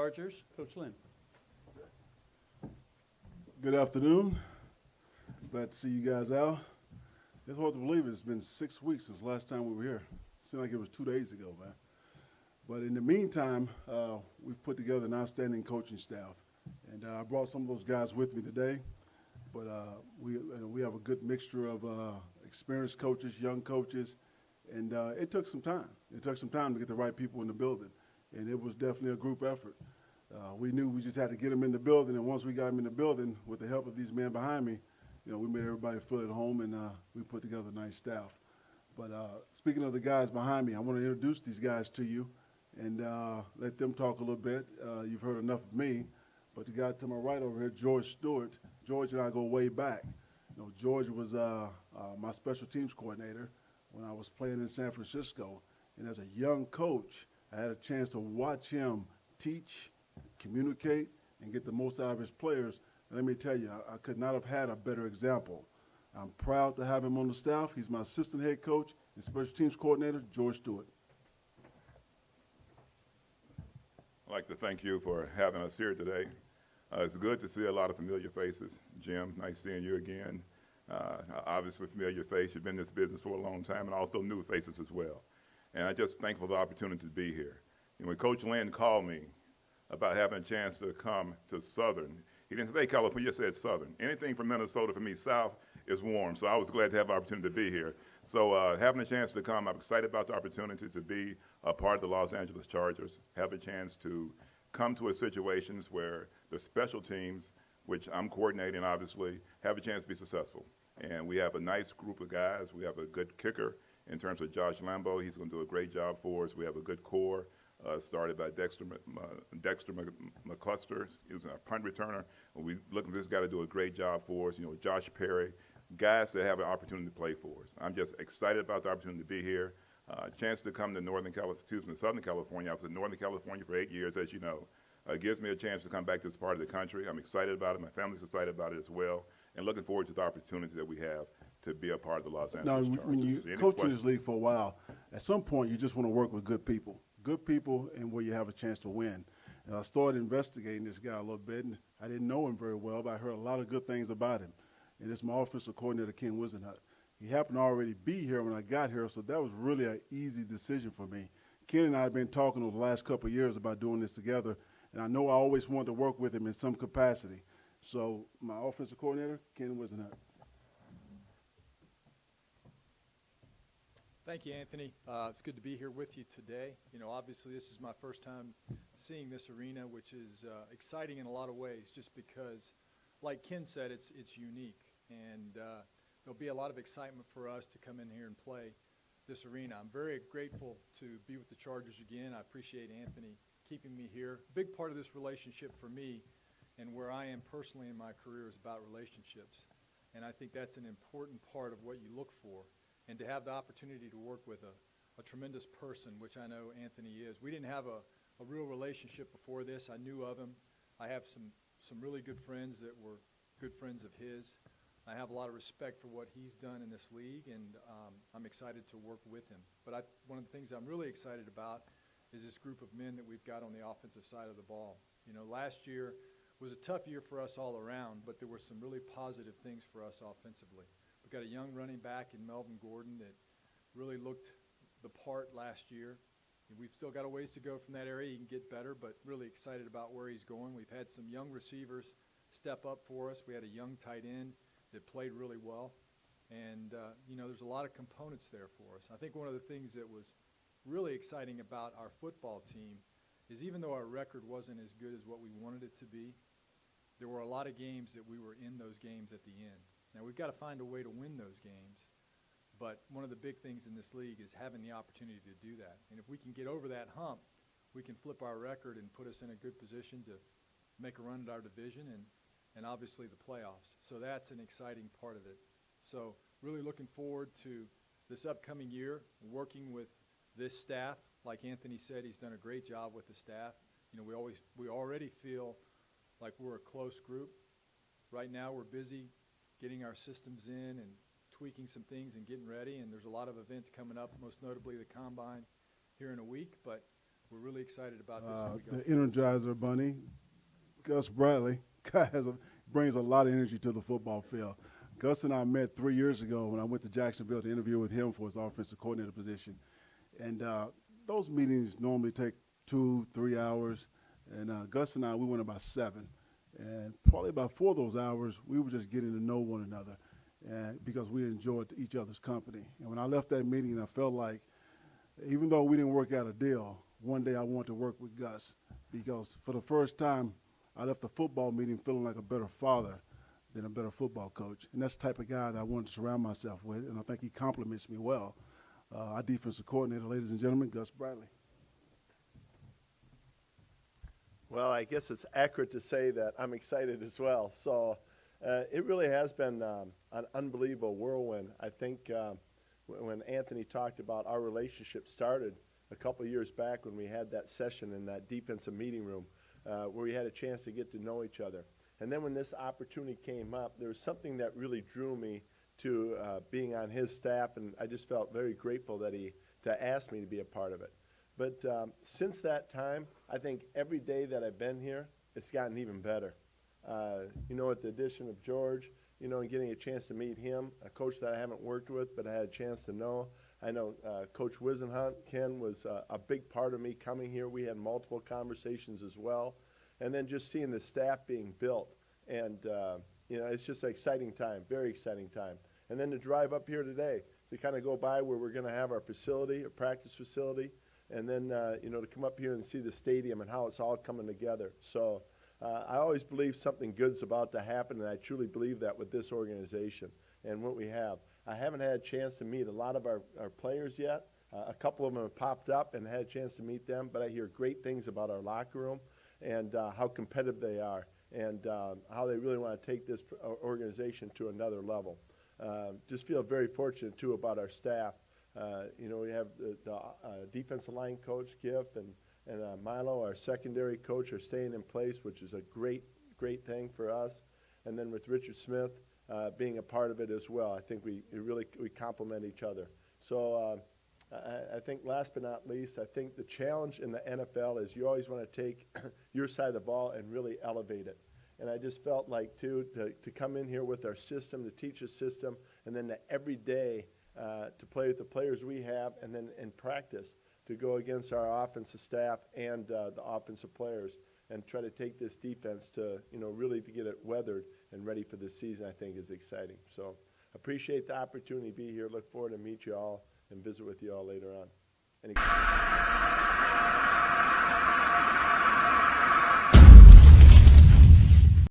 Chargers, Coach Lynn. Good afternoon. Glad to see you guys out. It's hard to believe it's been 6 weeks since last time we were here. Seemed like it was 2 days ago, man. But in the meantime, we've put together an outstanding coaching staff. And I brought some of those guys with me today. But we have a good mixture of experienced coaches, young coaches, and it took some time. It took some time to get the right people in the building, and it was definitely a group effort. We knew we just had to get them in the building, and once we got them in the building, with the help of these men behind me, we made everybody feel at home, and we put together a nice staff. But speaking of the guys behind me, I want to introduce these guys to you and let them talk a little bit. You've heard enough of me, but the guy to my right over here, George Stewart, George and I go way back. George was my special teams coordinator when I was playing in San Francisco. And as a young coach, I had a chance to watch him teach, communicate, and get the most out of his players. And let me tell you, I could not have had a better example. I'm proud to have him on the staff. He's my assistant head coach and special teams coordinator, George Stewart. I'd like to thank you for having us here today. It's good to see a lot of familiar faces. Jim, nice seeing you again. Obviously familiar face. You've been in this business for a long time, and also new faces as well. And I'm just thankful for the opportunity to be here. When Coach Lynn called me about having a chance to come to Southern, he didn't say California, he just said Southern. Anything from Minnesota for me, South, is warm. So I was glad to have the opportunity to be here. So having a chance to come, I'm excited about the opportunity to be a part of the Los Angeles Chargers, have a chance to come to a situations where the special teams, which I'm coordinating obviously, have a chance to be successful. And we have a nice group of guys. We have a good kicker in terms of Josh Lambo. He's going to do a great job for us. We have a good core started by Dexter McCluster. He was a punt returner. And we look at this guy to do a great job for us. Josh Perry, guys that have an opportunity to play for us. I'm just excited about the opportunity to be here. Chance to come to Southern California. I was in Northern California for 8 years, as you know. It gives me a chance to come back to this part of the country. I'm excited about it. My family's excited about it as well. And looking forward to the opportunity that we have to be a part of the Los Angeles Chargers. Now, when you coach in this league for a while, at some point you just want to work with good people and where you have a chance to win. And I started investigating this guy a little bit, and I didn't know him very well, but I heard a lot of good things about him. And it's my offensive coordinator, Ken Whisenhunt. He happened to already be here when I got here, so that was really an easy decision for me. Ken and I have been talking over the last couple of years about doing this together, and I know I always wanted to work with him in some capacity. So my offensive coordinator, Ken Whisenhunt. Thank you, Anthony. It's good to be here with you today. Obviously this is my first time seeing this arena, which is exciting in a lot of ways, just because, like Ken said, it's unique. And there'll be a lot of excitement for us to come in here and play this arena. I'm very grateful to be with the Chargers again. I appreciate Anthony keeping me here. A big part of this relationship for me and where I am personally in my career is about relationships. And I think that's an important part of what you look for. And to have the opportunity to work with a tremendous person, which I know Anthony is. We didn't have a real relationship before this. I knew of him. I have some really good friends that were good friends of his. I have a lot of respect for what he's done in this league, and I'm excited to work with him. But one of the things I'm really excited about is this group of men that we've got on the offensive side of the ball. Last year was a tough year for us all around, but there were some really positive things for us offensively. We've got a young running back in Melvin Gordon that really looked the part last year. And we've still got a ways to go from that area. He can get better, but really excited about where he's going. We've had some young receivers step up for us. We had a young tight end that played really well. And, there's a lot of components there for us. I think one of the things that was really exciting about our football team is even though our record wasn't as good as what we wanted it to be, there were a lot of games that we were in those games at the end. Now, we've got to find a way to win those games, but one of the big things in this league is having the opportunity to do that. And if we can get over that hump, we can flip our record and put us in a good position to make a run at our division and obviously the playoffs. So that's an exciting part of it. So really looking forward to this upcoming year, working with this staff. Like Anthony said, he's done a great job with the staff. We already feel like we're a close group. Right now we're busy getting our systems in and tweaking some things and getting ready, and there's a lot of events coming up, most notably the Combine here in a week, but we're really excited about this. as we go The Energizer Bunny, Gus Bradley, brings a lot of energy to the football field. Gus and I met 3 years ago when I went to Jacksonville to interview with him for his offensive coordinator position. And those meetings normally take 2-3 hours. And Gus and I, we went about 7. And probably about 4 of those hours, we were just getting to know one another because we enjoyed each other's company. And when I left that meeting, I felt like even though we didn't work out a deal, one day I wanted to work with Gus because for the first time, I left the football meeting feeling like a better father than a better football coach. And that's the type of guy that I wanted to surround myself with, and I think he compliments me well. Our defensive coordinator, ladies and gentlemen, Gus Bradley. Well, I guess it's accurate to say that I'm excited as well. So it really has been an unbelievable whirlwind. I think when Anthony talked about our relationship started a couple of years back when we had that session in that defensive meeting room where we had a chance to get to know each other. And then when this opportunity came up, there was something that really drew me to being on his staff, and I just felt very grateful that he asked me to be a part of it. But since that time, I think every day that I've been here, it's gotten even better. With the addition of George, and getting a chance to meet him, a coach that I haven't worked with, but I had a chance to know. I know Coach Whisenhunt, Ken, was a big part of me coming here. We had multiple conversations as well. And then just seeing the staff being built. And, it's just an exciting time, very exciting time. And then to drive up here today, to kind of go by where we're going to have our facility, a practice facility, and then, to come up here and see the stadium and how it's all coming together. So I always believe something good's about to happen, and I truly believe that with this organization and what we have. I haven't had a chance to meet a lot of our players yet. A couple of them have popped up and had a chance to meet them, but I hear great things about our locker room and how competitive they are and how they really want to take this organization to another level. Just feel very fortunate, too, about our staff. We have the defensive line coach, Giff, and Milo, our secondary coach, are staying in place, which is a great thing for us. And then with Richard Smith being a part of it as well, I think we complement each other. So I think last but not least, I think the challenge in the NFL is you always want to take your side of the ball and really elevate it. And I just felt like, too, to come in here with our system, to teach a system, and then to every day to play with the players we have, and then in practice to go against our offensive staff and the offensive players and try to take this defense to, really to get it weathered and ready for this season, I think is exciting. So appreciate the opportunity to be here. Look forward to meet you all and visit with you all later on.